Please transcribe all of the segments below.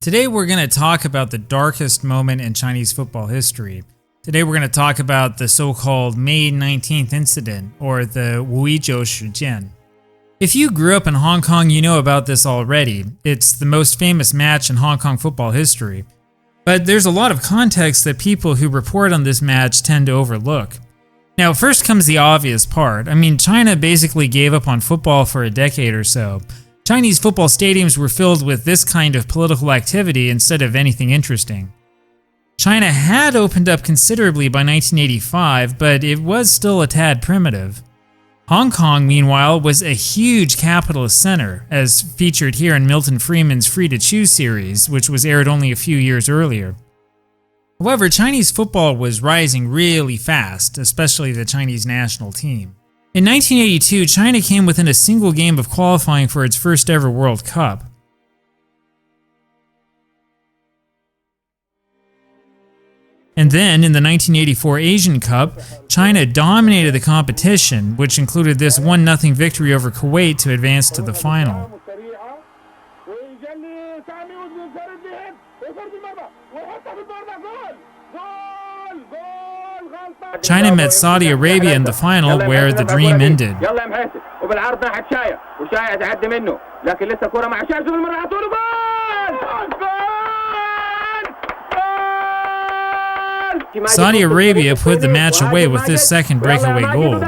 Today we're going to talk about the darkest moment in Chinese football history. Today we're going to talk about the so-called May 19th incident, or the 五一九事件. If you grew up in Hong Kong, you know about this already. It's the most famous match in Hong Kong football history. But there's a lot of context that people who report on this match tend to overlook. Now, first comes the obvious part. China basically gave up on football for a decade or so. Chinese football stadiums were filled with this kind of political activity instead of anything interesting. China had opened up considerably by 1985, but it was still a tad primitive. Hong Kong, meanwhile, was a huge capitalist center, as featured here in Milton Friedman's Free to Choose series, which was aired only a few years earlier. However, Chinese football was rising really fast, especially the Chinese national team. In 1982, China came within a single game of qualifying for its first ever World Cup. And then, in the 1984 Asian Cup, China dominated the competition, which included this 1-0 victory over Kuwait to advance to the final. China met Saudi Arabia in the final, where the dream ended. Saudi Arabia put the match away with this second breakaway goal.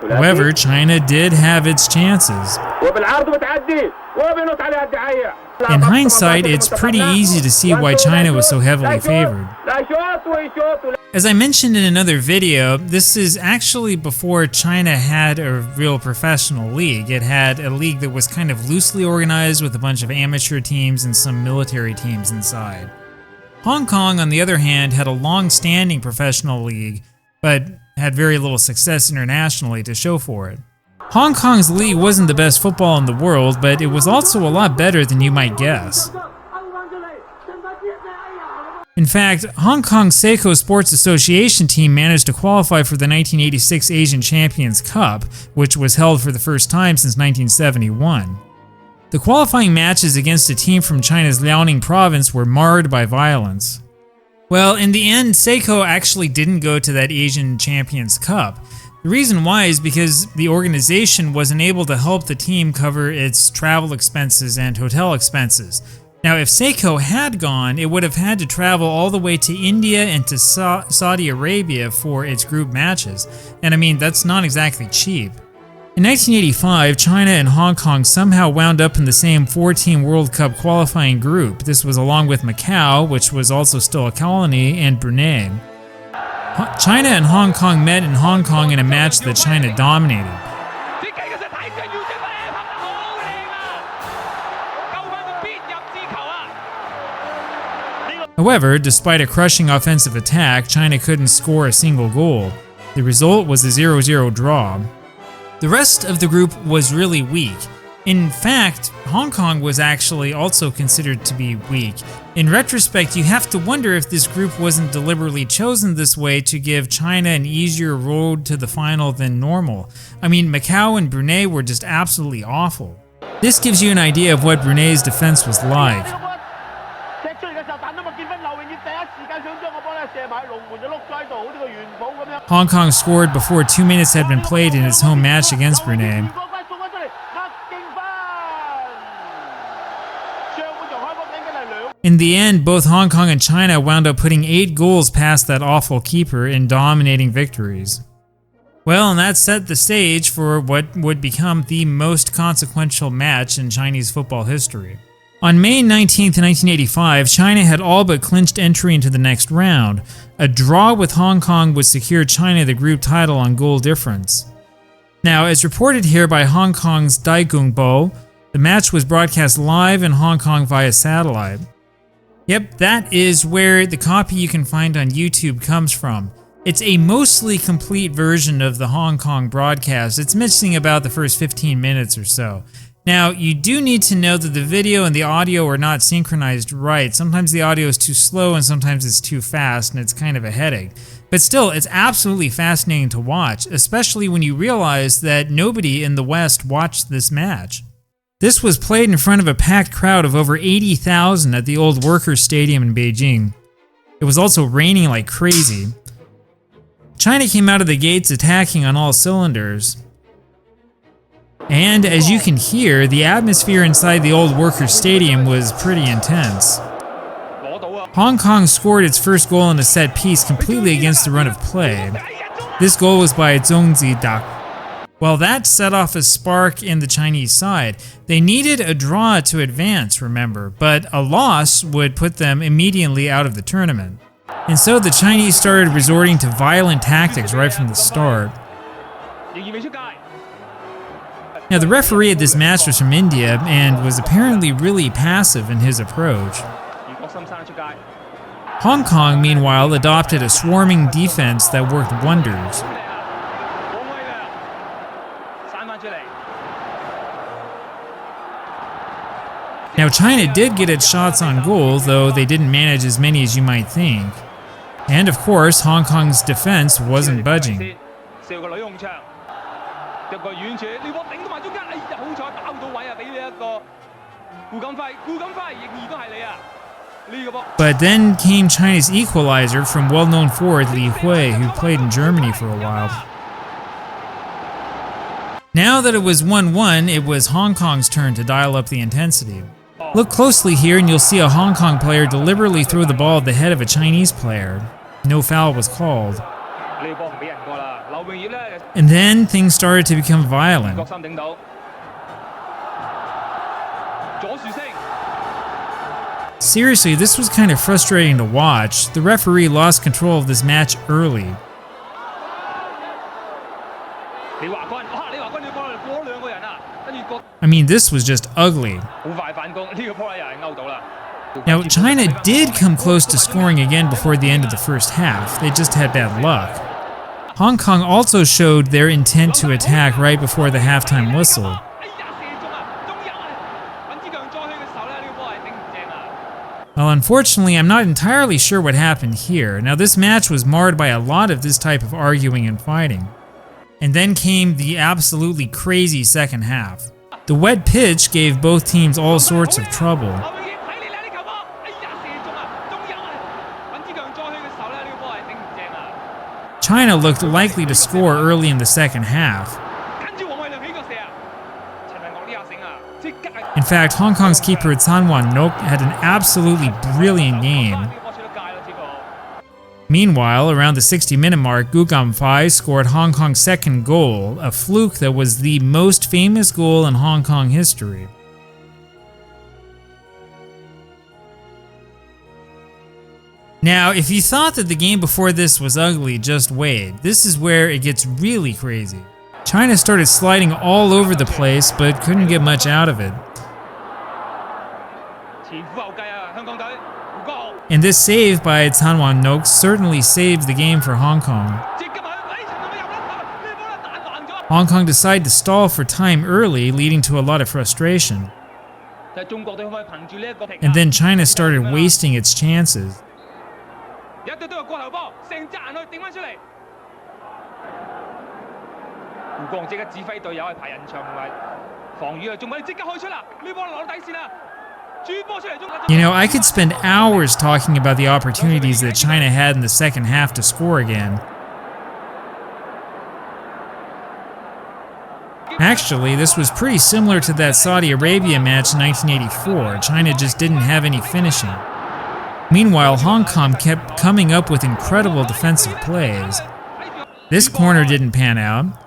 However, China did have its chances. In hindsight, it's pretty easy to see why China was so heavily favored. As I mentioned in another video, this is actually before China had a real professional league. It had a league that was kind of loosely organized with a bunch of amateur teams and some military teams inside. Hong Kong, on the other hand, had a long-standing professional league, but had very little success internationally to show for it. Hong Kong's league wasn't the best football in the world, but it was also a lot better than you might guess. In fact, Hong Kong's Seiko Sports Association team managed to qualify for the 1986 Asian Champions Cup, which was held for the first time since 1971. The qualifying matches against a team from China's Liaoning province were marred by violence. Well, in the end, Seiko actually didn't go to that Asian Champions Cup. The reason why is because the organization wasn't able to help the team cover its travel expenses and hotel expenses. Now, if Seiko had gone, it would have had to travel all the way to India and to Saudi Arabia for its group matches. And that's not exactly cheap. In 1985, China and Hong Kong somehow wound up in the same 4-team World Cup qualifying group. This was along with Macau, which was also still a colony, and Brunei. China and Hong Kong met in Hong Kong in a match that China dominated. However, despite a crushing offensive attack, China couldn't score a single goal. The result was a 0-0 draw. The rest of the group was really weak. In fact, Hong Kong was actually also considered to be weak. In retrospect, you have to wonder if this group wasn't deliberately chosen this way to give China an easier road to the final than normal. Macau and Brunei were just absolutely awful. This gives you an idea of what Brunei's defense was like. Hong Kong scored before 2 minutes had been played in its home match against Brunei. In the end, both Hong Kong and China wound up putting 8 goals past that awful keeper in dominating victories. Well, and that set the stage for what would become the most consequential match in Chinese football history. On May 19, 1985, China had all but clinched entry into the next round. A draw with Hong Kong would secure China the group title on goal difference. Now, as reported here by Hong Kong's Daigung Bo, the match was broadcast live in Hong Kong via satellite. Yep, that is where the copy you can find on YouTube comes from. It's a mostly complete version of the Hong Kong broadcast. It's missing about the first 15 minutes or so. Now, you do need to know that the video and the audio are not synchronized right. Sometimes the audio is too slow and sometimes it's too fast, and it's kind of a headache. But still, it's absolutely fascinating to watch, especially when you realize that nobody in the West watched this match. This was played in front of a packed crowd of over 80,000 at the old Workers' Stadium in Beijing. It was also raining like crazy. China came out of the gates attacking on all cylinders. And as you can hear, the atmosphere inside the old Workers' Stadium was pretty intense. Hong Kong scored its first goal in a set piece completely against the run of play. This goal was by Zhong Zidak. Well, that set off a spark in the Chinese side. They needed a draw to advance, remember, but a loss would put them immediately out of the tournament. And so the Chinese started resorting to violent tactics right from the start. Now, the referee at this match was from India and was apparently really passive in his approach. Hong Kong, meanwhile, adopted a swarming defense that worked wonders. Now, China did get its shots on goal, though they didn't manage as many as you might think. And of course, Hong Kong's defense wasn't budging. But then came China's equalizer from well-known forward Li Hui, who played in Germany for a while. Now that it was 1-1, it was Hong Kong's turn to dial up the intensity. Look closely here and you'll see a Hong Kong player deliberately throw the ball at the head of a Chinese player. No foul was called. And then things started to become violent. Seriously, this was kind of frustrating to watch. The referee lost control of this match early. I mean, this was just ugly. Now, China did come close to scoring again before the end of the first half. They just had bad luck. Hong Kong also showed their intent to attack right before the halftime whistle. Well, unfortunately, I'm not entirely sure what happened here. Now, this match was marred by a lot of this type of arguing and fighting. And then came the absolutely crazy second half. The wet pitch gave both teams all sorts of trouble. China looked likely to score early in the second half. In fact, Hong Kong's keeper Chan Wan-nok had an absolutely brilliant game. Meanwhile, around the 60-minute mark, Gu Gamfei scored Hong Kong's second goal, a fluke that was the most famous goal in Hong Kong history. Now, if you thought that the game before this was ugly, just wait. This is where it gets really crazy. China started sliding all over the place, but couldn't get much out of it. And this save by Chan Wan-nok certainly saved the game for Hong Kong. Hong Kong decided to stall for time early, leading to a lot of frustration. And then China started wasting its chances. You know, I could spend hours talking about the opportunities that China had in the second half to score again. Actually, this was pretty similar to that Saudi Arabia match in 1984. China just didn't have any finishing. Meanwhile, Hong Kong kept coming up with incredible defensive plays. This corner didn't pan out.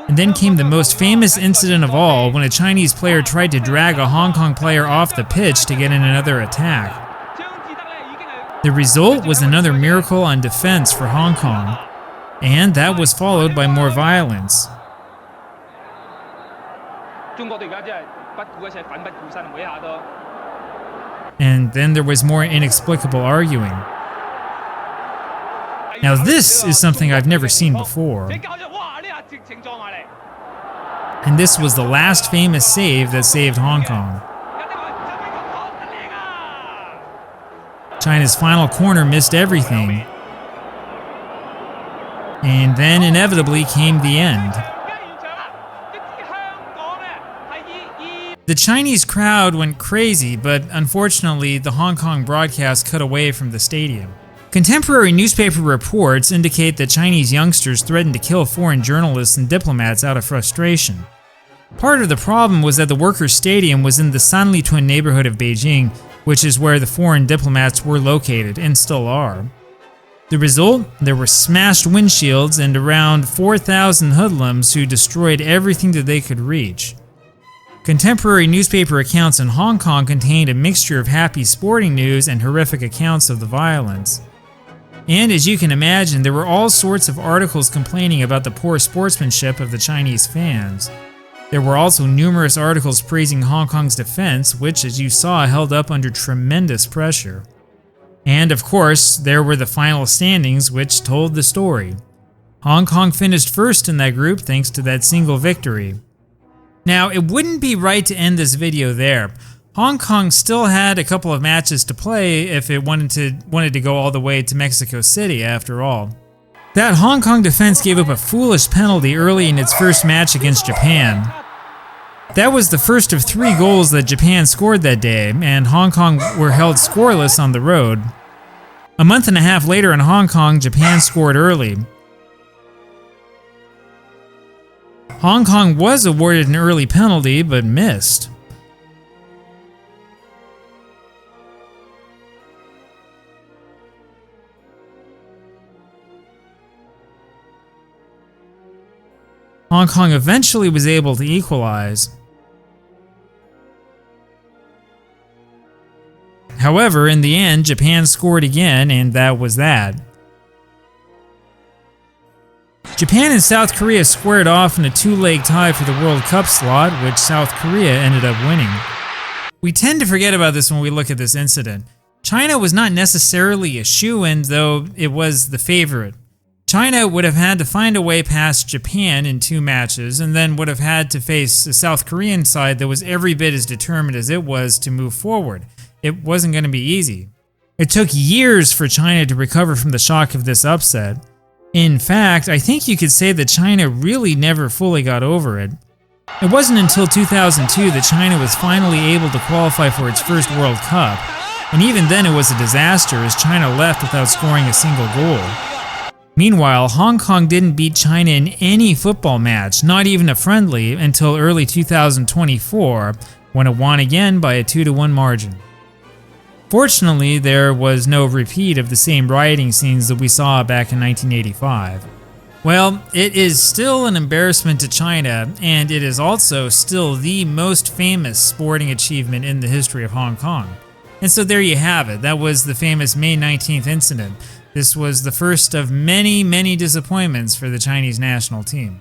And then came the most famous incident of all, when a Chinese player tried to drag a Hong Kong player off the pitch to get in another attack. The result was another miracle on defense for Hong Kong, and that was followed by more violence. And then there was more inexplicable arguing. Now this is something I've never seen before. And this was the last famous save that saved Hong Kong. China's final corner missed everything. And then inevitably came the end. The Chinese crowd went crazy, but unfortunately the Hong Kong broadcast cut away from the stadium. Contemporary newspaper reports indicate that Chinese youngsters threatened to kill foreign journalists and diplomats out of frustration. Part of the problem was that the workers' stadium was in the Sanlitun neighborhood of Beijing, which is where the foreign diplomats were located and still are. The result? There were smashed windshields and around 4,000 hoodlums who destroyed everything that they could reach. Contemporary newspaper accounts in Hong Kong contained a mixture of happy sporting news and horrific accounts of the violence. And as you can imagine, there were all sorts of articles complaining about the poor sportsmanship of the Chinese fans. There were also numerous articles praising Hong Kong's defense, which, as you saw, held up under tremendous pressure. And of course, there were the final standings, which told the story. Hong Kong finished first in that group thanks to that single victory. Now, it wouldn't be right to end this video there. Hong Kong still had a couple of matches to play if it wanted to go all the way to Mexico City after all. That Hong Kong defense gave up a foolish penalty early in its first match against Japan. That was the first of 3 goals that Japan scored that day, and Hong Kong were held scoreless on the road. A month and a half later in Hong Kong, Japan scored early. Hong Kong was awarded an early penalty, but missed. Hong Kong eventually was able to equalize. However, in the end, Japan scored again, and that was that. Japan and South Korea squared off in a 2-leg tie for the World Cup slot, which South Korea ended up winning. We tend to forget about this when we look at this incident. China was not necessarily a shoo-in, though it was the favorite. China would have had to find a way past Japan in 2 matches, and then would have had to face a South Korean side that was every bit as determined as it was to move forward. It wasn't going to be easy. It took years for China to recover from the shock of this upset. In fact, I think you could say that China really never fully got over it. It wasn't until 2002 that China was finally able to qualify for its first World Cup, and even then it was a disaster as China left without scoring a single goal. Meanwhile, Hong Kong didn't beat China in any football match, not even a friendly, until early 2024, when it won again by a 2-1 margin. Fortunately, there was no repeat of the same rioting scenes that we saw back in 1985. Well, it is still an embarrassment to China, and it is also still the most famous sporting achievement in the history of Hong Kong. And so there you have it. That was the famous May 19th incident. This was the first of many, many disappointments for the Chinese national team.